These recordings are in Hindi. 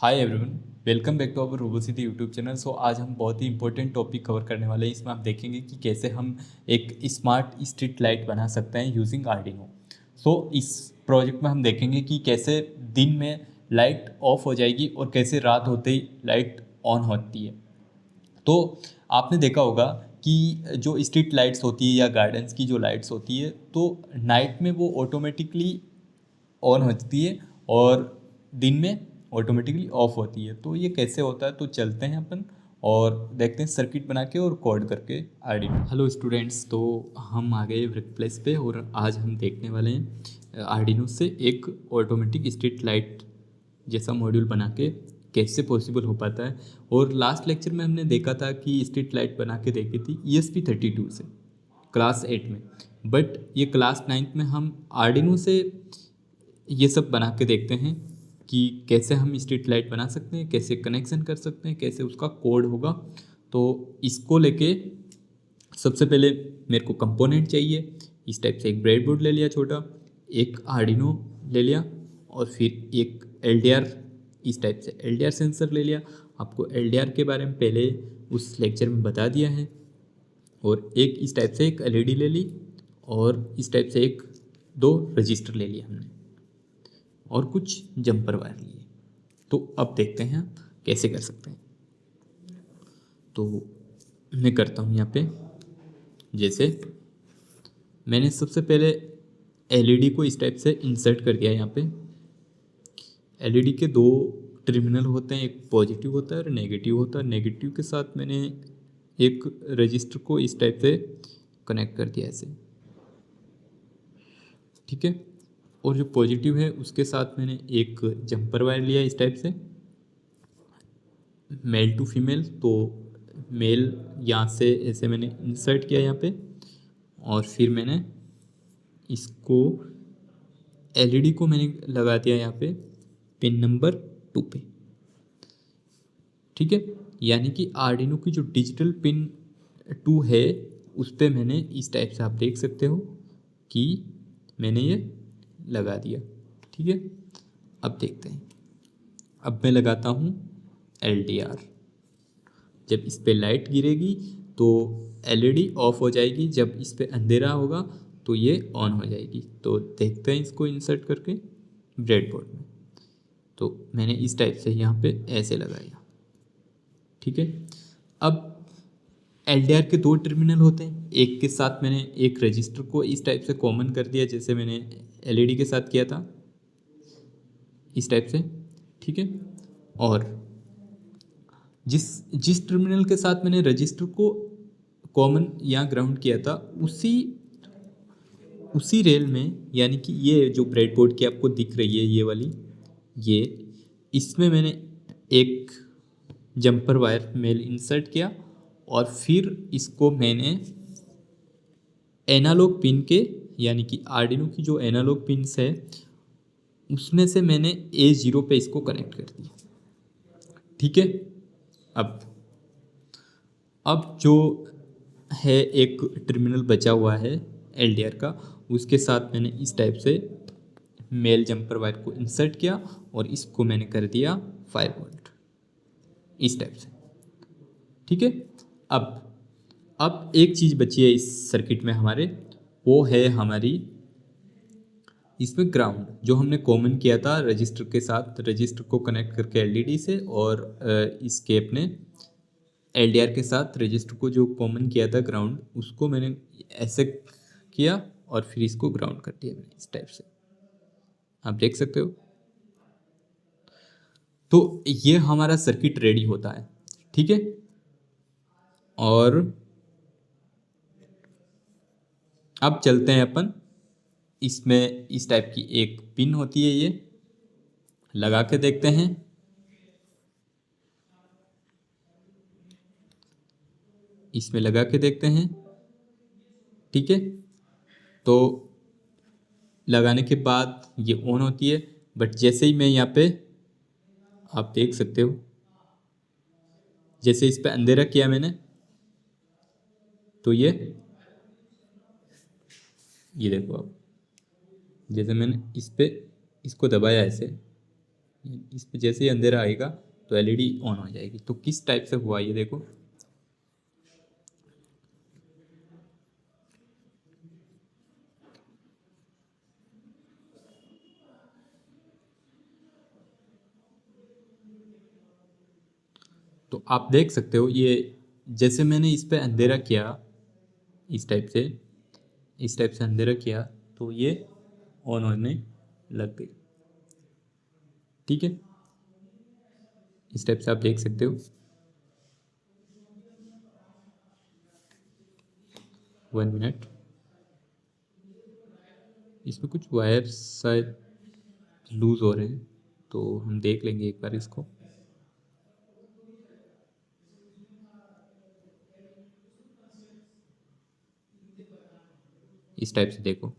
Hi everyone, welcome back to our Robocity YouTube channel. So आज हम बहुत ही इंपॉर्टेंट टॉपिक कवर करने वाले हैं। इसमें आप देखेंगे कि कैसे हम एक स्मार्ट स्ट्रीट लाइट बना सकते हैं यूजिंग आर्डिनो। सो इस प्रोजेक्ट में हम देखेंगे कि कैसे दिन में लाइट ऑफ हो जाएगी और कैसे रात होते ही लाइट ऑन होती है। तो आपने देखा होगा कि जो स्ट्रीट लाइट्स होती है या गार्डन्स की जो लाइट्स होती है, तो नाइट में वो ऑटोमेटिकली ऑन होती है और दिन में ऑटोमेटिकली ऑफ होती है। तो ये कैसे होता है, तो चलते हैं अपन और देखते हैं सर्किट बना के और कोड करके आर्डिनो। हेलो स्टूडेंट्स, तो हम आ गए वर्क प्लेस पे और आज हम देखने वाले हैं आर्डिनो से एक ऑटोमेटिक स्ट्रीट लाइट जैसा मॉड्यूल बना के कैसे पॉसिबल हो पाता है। और लास्ट लेक्चर में हमने देखा था कि स्ट्रीट लाइट बना के देखी थी ESP32 से क्लास 8 में, बट ये क्लास 9 में हम आर्डिनो से ये सब बना के देखते हैं कि कैसे हम स्ट्रीट लाइट बना सकते हैं, कैसे कनेक्शन कर सकते हैं, कैसे उसका कोड होगा। तो इसको लेके सबसे पहले मेरे को कंपोनेंट चाहिए। इस टाइप से एक ब्रेडबोर्ड ले लिया छोटा, एक आर्डिनो ले लिया और फिर एक LDR, इस टाइप से LDR सेंसर ले लिया। आपको LDR के बारे में पहले उस लेक्चर में बता दिया है। और एक इस टाइप से एक LED ले ली और इस टाइप से एक दो रजिस्टर ले लिया हमने और कुछ जंपर वायर लिए। तो अब देखते हैं कैसे कर सकते हैं। तो मैं करता हूँ यहाँ पे, जैसे मैंने सबसे पहले LED को इस टाइप से इंसर्ट कर दिया। यहाँ पे LED के दो टर्मिनल होते हैं, एक पॉजिटिव होता है और नेगेटिव होता है। नेगेटिव के साथ मैंने एक रजिस्टर को इस टाइप से कनेक्ट कर दिया ऐसे, ठीक है। और जो पॉजिटिव है उसके साथ मैंने एक जंपर वायर लिया इस टाइप से, मेल टू फीमेल। तो मेल यहाँ से ऐसे मैंने इंसर्ट किया यहाँ पे और फिर मैंने इसको LED को मैंने लगा दिया यहाँ पे पिन नंबर 2 पे, ठीक है। यानी कि आर्डिनो की जो डिजिटल पिन 2 है उस पर मैंने इस टाइप से आप देख सकते हो कि मैंने ये लगा दिया, ठीक है। अब देखते हैं, अब मैं लगाता हूँ LDR। जब इस पे लाइट गिरेगी तो LED ऑफ हो जाएगी, जब इस पे अंधेरा होगा तो ये ऑन हो जाएगी। तो देखते हैं इसको इंसर्ट करके ब्रेडबोर्ड में। तो मैंने इस टाइप से यहाँ पे ऐसे लगाया, ठीक है। अब LDR के दो टर्मिनल होते हैं, एक के साथ मैंने एक रजिस्टर को इस टाइप से कॉमन कर दिया जैसे मैंने LED के साथ किया था, इस टाइप से, ठीक है। और जिस जिस टर्मिनल के साथ मैंने रजिस्टर को कॉमन या ग्राउंड किया था उसी उसी रेल में, यानी कि ये जो ब्रेडबोर्ड की आपको दिख रही है ये वाली, ये इसमें मैंने एक जंपर वायर मेल इंसर्ट किया और फिर इसको मैंने एनालॉग पिन के, यानी कि आर्डिनो की जो एनालॉग पिन्स है उसमें से मैंने A0 पे इसको कनेक्ट कर दिया, ठीक है। अब अब जो है एक टर्मिनल बचा हुआ है LDR का, उसके साथ मैंने इस टाइप से मेल जंपर वायर को इंसर्ट किया और इसको मैंने कर दिया 5 वोल्ट इस टाइप से, ठीक है। अब एक चीज़ बची है इस सर्किट में हमारे, वो है हमारी इसमें ग्राउंड, जो हमने कॉमन किया था रजिस्टर के साथ, रजिस्टर को कनेक्ट करके LED से और इसके अपने LDR के साथ रजिस्टर को जो कॉमन किया था ग्राउंड, उसको मैंने ऐसे किया और फिर इसको ग्राउंड कर दिया मैंने इस टाइप से, आप देख सकते हो। तो ये हमारा सर्किट रेडी होता है, ठीक है। और अब चलते हैं अपन, इसमें इस टाइप की एक पिन होती है, ये लगा के देखते हैं। इसमें लगा के देखते हैं, ठीक है। तो लगाने के बाद ये ऑन होती है, बट जैसे ही मैं यहाँ पे, आप देख सकते हो, जैसे इस पे अंधेरा किया मैंने तो ये देखो आप, जैसे मैंने इस पे इसको दबाया ऐसे, इस पे जैसे ही अंधेरा आएगा तो एलईडी ऑन हो जाएगी। तो किस टाइप से हुआ ये देखो। तो आप देख सकते हो ये जैसे मैंने इस पे अंधेरा किया, इस टाइप से अंधेरा किया तो ये ऑन होने लग गई। ठीक है, इस टाइप से आप देख सकते हो। 1 मिनट, इसमें कुछ वायर शायद लूज हो रहे हैं, तो हम देख लेंगे एक बार इसको। इस टाइप से देखो,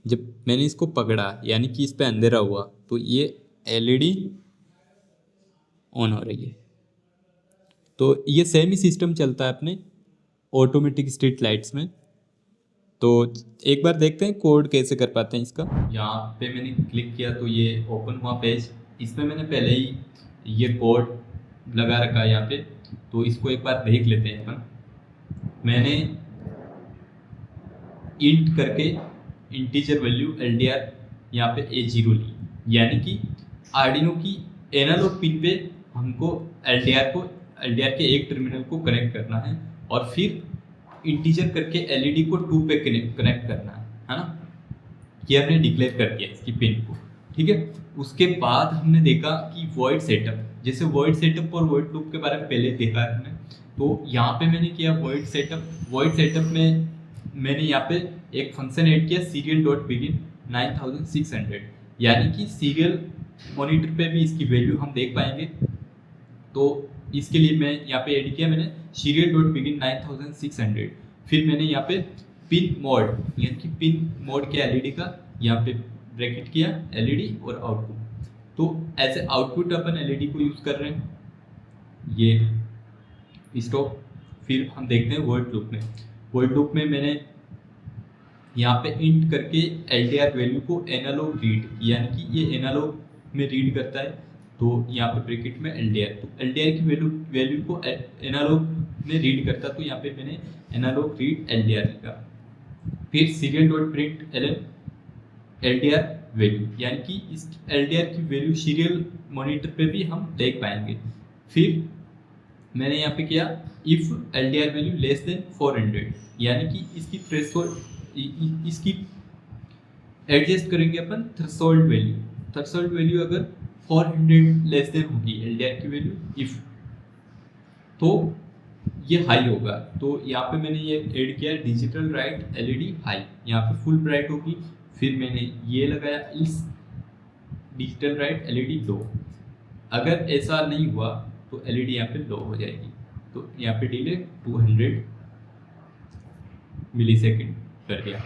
जब मैंने इसको पकड़ा यानी कि इस पे अंधेरा हुआ तो ये एलईडी ऑन हो रही है। तो ये सेम ही सिस्टम चलता है अपने ऑटोमेटिक स्ट्रीट लाइट्स में। तो एक बार देखते हैं कोड कैसे कर पाते हैं इसका। यहाँ पे मैंने क्लिक किया तो ये ओपन हुआ पेज। इसमें मैंने पहले ही ये कोड लगा रखा है यहाँ पे, तो इसको एक बार देख लेते हैं अपन। मैंने इंट करके इंटीजर वैल्यू एलडीआर यहाँ पे A0 ली, यानी कि आर्डिनो की एनालॉग पिन पे हमको एलडीआर के एक टर्मिनल को कनेक्ट करना है और फिर इंटीजर करके एलईडी को 2 पे कनेक्ट करना है ना। ये हमने डिक्लेयर कर दिया इसकी पिन को। ठीक है, उसके बाद हमने देखा कि वॉइड सेटअप, जैसे वॉइड सेटअप और वॉइड लूप के बारे में पहले देखा है हमने, तो यहाँ पे मैंने किया वॉइड सेटअप में मैंने यहाँ पे एक फंक्शन ऐड किया सीरियल डॉट बिगिन 9600, यानी कि सीरियल मॉनिटर पे भी इसकी वैल्यू हम देख पाएंगे। तो इसके लिए मैं यहाँ पे ऐड किया मैंने सीरियल डॉट बिगिन 9600। फिर मैंने यहाँ पे पिन मोड यानी कि पिन मोड के एलईडी का यहाँ पे ब्रैकेट किया एलईडी और आउटपुट। तो ऐसे आउटपुट अपन एलईडी को यूज़ कर रहे हैं, ये स्टॉप। फिर हम देखते हैं वर्ड लूप में मैंने यहाँ पे इंट करके एलडीआर वैल्यू को एनालॉग रीड, यानी कि ये एनालॉग में रीड करता है, तो यहाँ पे ब्रैकेट में एलडीआर, तो एलडीआर की वैल्यू को एनालॉग में रीड करता, तो यहाँ पे मैंने एनालॉग रीड एलडीआर लिखा। फिर serial dot print LDR value, यानी कि इस एलडीआर की वैल्यू सीरियल मॉनिटर पे भी हम देख पाएंगे। फिर मैंने यहाँ पे किया if LDR value less than 400, यानी कि इसकी थ्रेशोल्ड इसकी एडजस्ट करेंगे अपन थ्रेशोल्ड वैल्यू अगर 400 लेस देन होगी एलडीआर की वैल्यू इफ, तो ये हाई होगा। तो यहाँ पे मैंने ये ऐड किया डिजिटल राइट एलईडी हाई, यहाँ पे फुल ब्राइट होगी। फिर मैंने ये लगाया इस डिजिटल राइट एलईडी लो, अगर ऐसा नहीं हुआ तो एलईडी यहाँ पे लो हो जाएगी। तो यहाँ पे डिले 200 मिली सेकेंड कर दिया।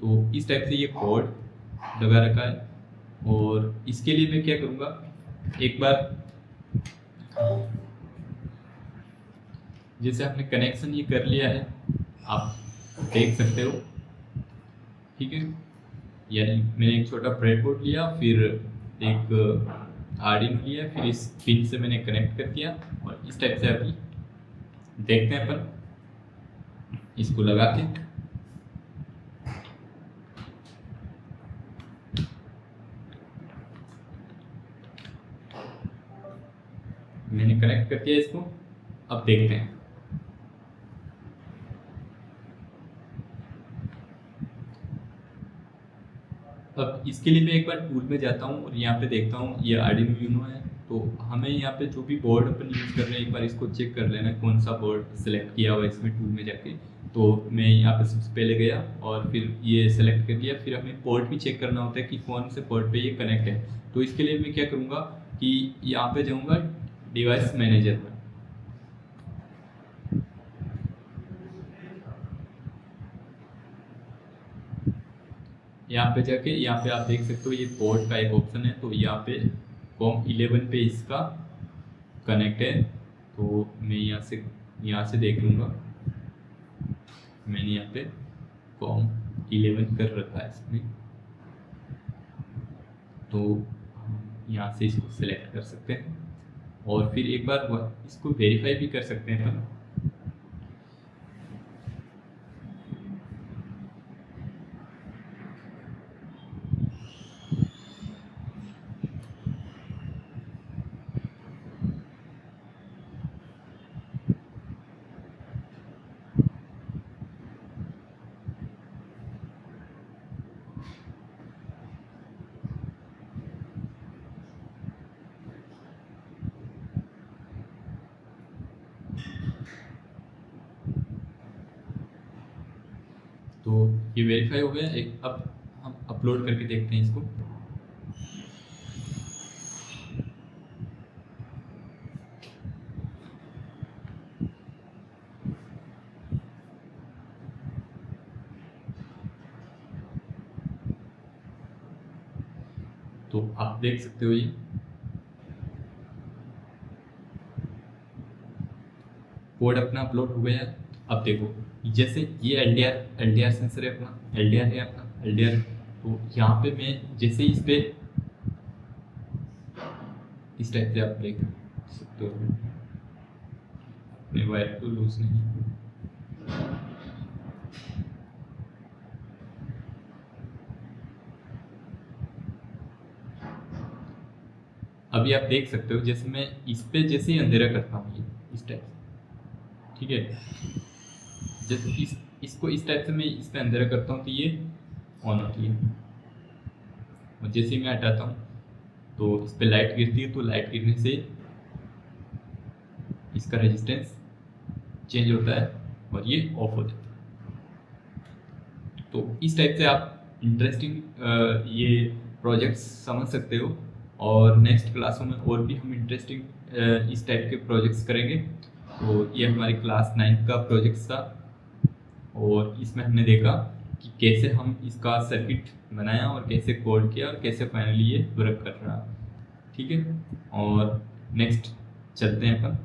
तो इस टाइप से ये कोड लगा रखा है। और इसके लिए मैं क्या करूँगा, एक बार जैसे आपने कनेक्शन ये कर लिया है आप देख सकते हो। ठीक है, यानी मैंने एक छोटा ब्रेडबोर्ड लिया, फिर एक आर्डिनो लिया, फिर इस पिन से मैंने कनेक्ट कर दिया और इस टाइप से अभी देखते हैं अपन इसको लगा के। मैंने कनेक्ट कर दिया इसको, अब देखते हैं। अब इसके लिए मैं एक बार टूल में जाता हूँ और यहाँ पे देखता हूँ ये आर्डिनो यूनो है। तो हमें यहाँ पे जो भी बोर्ड अपन यूज़ कर रहे हैं एक बार इसको चेक कर लेना कौन सा बोर्ड सेलेक्ट किया हुआ है इसमें टूल में जाके। तो मैं यहाँ पे सबसे पहले गया और फिर ये सेलेक्ट कर लिया। फिर हमें पोर्ट भी चेक करना होता है कि कौन से पोर्ट पे ये कनेक्ट है। तो इसके लिए मैं क्या करूँगा कि यहाँ पे जाऊँगा डिवाइस मैनेजर में, यहाँ पे जाके यहाँ पे आप देख सकते हो ये पोर्ट का एक ऑप्शन है। तो यहाँ पे COM11 पे इसका कनेक्ट है। तो मैं यहाँ से देख लूँगा, मैंने यहाँ पे COM11 कर रखा है इसमें। तो यहाँ से इसको सिलेक्ट कर सकते हैं और फिर एक बार इसको वेरीफाई भी कर सकते हैं अपन। तो ये वेरीफाई हो गया। एक अब हम अपलोड करके देखते हैं इसको। तो आप देख सकते हो ये कोड अपना अपलोड हो गया है। अब देखो जैसे ये एलडीआर सेंसर है अपना, एलडीआर है अपना एलडीआर। तो यहाँ पे मैं जैसे इस पे इस टाइप से आप देख सकते हो अपने वायर को लूज नहीं। अभी आप देख सकते हो जैसे मैं इस पे जैसे ही अंधेरा करता हूँ ये इस टाइप से, ठीक है। जैसे इसको इस टाइप से मैं इस पे अंधेरा करता हूँ तो ये ऑन होती है, और जैसे ही मैं हटाता हूँ तो इस पे लाइट गिरती है। तो लाइट गिरने से इसका रेजिस्टेंस चेंज होता है और ये ऑफ हो जाता है। तो इस टाइप से आप इंटरेस्टिंग ये प्रोजेक्ट्स समझ सकते हो, और नेक्स्ट क्लासों में और भी हम इंटरेस्टिंग इस टाइप के प्रोजेक्ट्स करेंगे। तो ये हमारी क्लास 9 का प्रोजेक्ट था, और इसमें हमने देखा कि कैसे हम इसका सर्किट बनाया और कैसे कोड किया और कैसे फाइनली ये वर्क कर रहा, ठीक है। और नेक्स्ट चलते हैं अपन